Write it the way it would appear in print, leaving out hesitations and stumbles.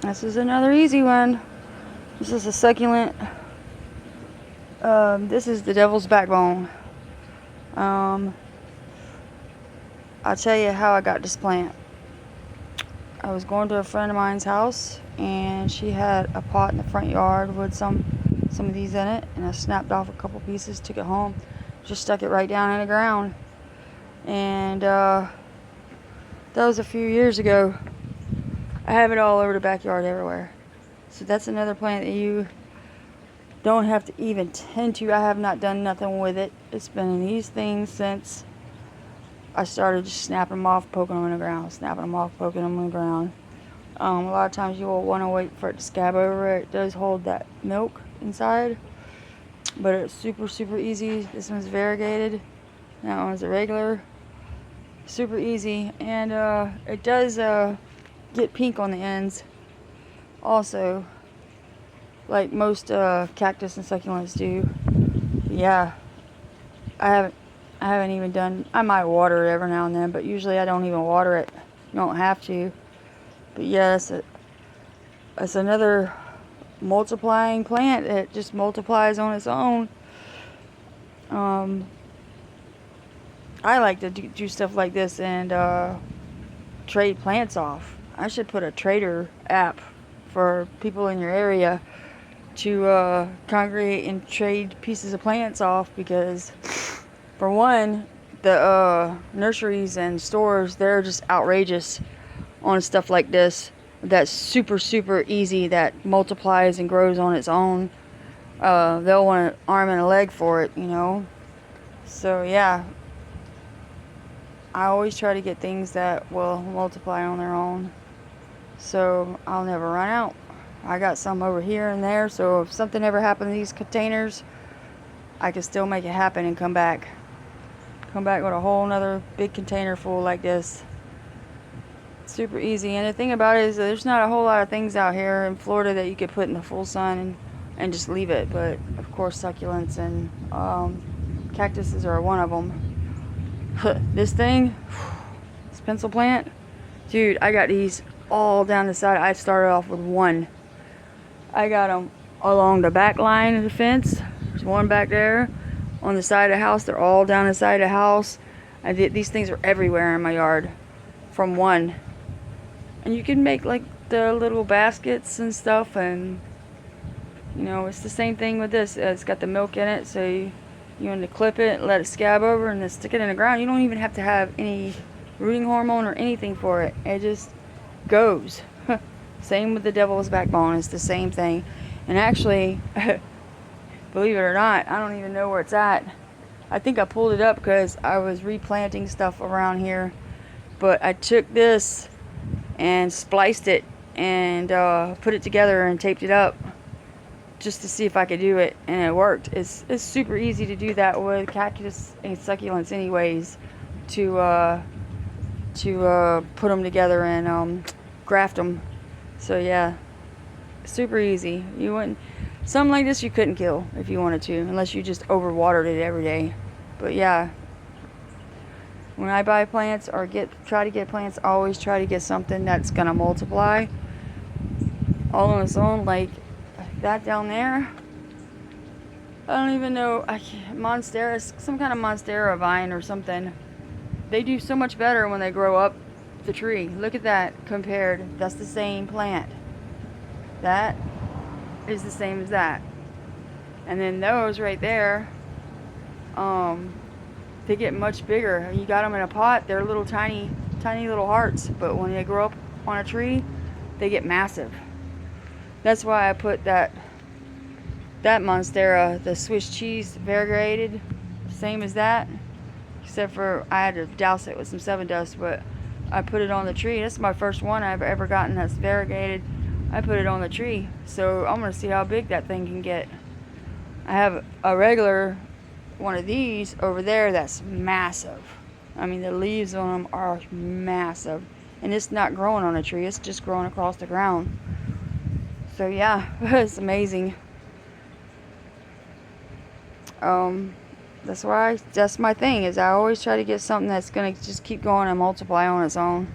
This is another easy one. This is a succulent. This is the devil's backbone. I'll tell you how I got this plant. I was going to a friend of mine's house, and she had a pot in the front yard with some of these in it, and I snapped off a couple pieces, took it home, just stuck it right down in the ground. And that was a few years ago. I have it all over the backyard everywhere. So that's another plant that you don't have to even tend to. I have not done nothing with it. It's been in these things since I started just snapping them off, poking them in the ground, snapping them off, poking them in the ground. A lot of times you will want to wait for it to scab over. It does hold that milk inside, but it's super, super easy. This one's variegated. That one's a regular. Super easy, and it does get pink on the ends also, like most cactus and succulents do. Yeah, I haven't even done. I might water it every now and then, but usually I don't even water it. You don't have to. But yeah, that's another multiplying plant. It just multiplies on its own. I like to do stuff like this and trade plants off. I should put a trader app for people in your area to congregate and trade pieces of plants off, because for one, the nurseries and stores, they're just outrageous on stuff like this that's super, super easy, that multiplies and grows on its own. They'll want an arm and a leg for it, you know. So yeah, I always try to get things that will multiply on their own, so I'll never run out. I got some over here and there, so if something ever happened to these containers, I can still make it happen and come back with a whole nother big container full like this. Super easy. And the thing about it is that there's not a whole lot of things out here in Florida that you could put in the full sun and just leave it, but of course succulents and cactuses are one of them. This thing, this pencil plant, dude, I got these all down the side. I started off with one. I got them along the back line of the fence. There's one back there on the side of the house. They're all down the side of the house. These things are everywhere in my yard from one. And you can make like the little baskets and stuff, and you know, it's the same thing with this. It's got the milk in it, so you want to clip it, let it scab over, and then stick it in the ground. You don't even have to have any rooting hormone or anything for it. It just goes. Same with the devil's backbone. It's the same thing. And actually, believe it or not, I don't even know where it's at. I think I pulled it up because I was replanting stuff around here. But I took this and spliced it and put it together and taped it up just to see if I could do it, and it worked. It's super easy to do that with cactus and succulents anyways, to put them together and graft them. So yeah, super easy. You wouldn't, something like this you couldn't kill if you wanted to, unless you just overwatered it every day. But yeah, when I buy plants or try to get plants, I always try to get something that's gonna multiply all on its own. Like that down there, I don't even know, Monstera, some kind of Monstera vine or something. They do so much better when they grow up the tree. Look at that compared. That's the same plant. That is the same as that. And then those right there, they get much bigger. You got them in a pot, they're little tiny little hearts, but when they grow up on a tree, they get massive. That's why I put that Monstera, the Swiss cheese variegated, same as that, except for I had to douse it with some 7-Dust, but I put it on the tree. This is my first one I've ever gotten that's variegated. I put it on the tree, so I'm gonna see how big that thing can get. I have a regular one of these over there that's massive. I mean, the leaves on them are massive, and it's not growing on a tree, it's just growing across the ground. So yeah, it's amazing. That's my thing, is I always try to get something that's gonna just keep going and multiply on its own.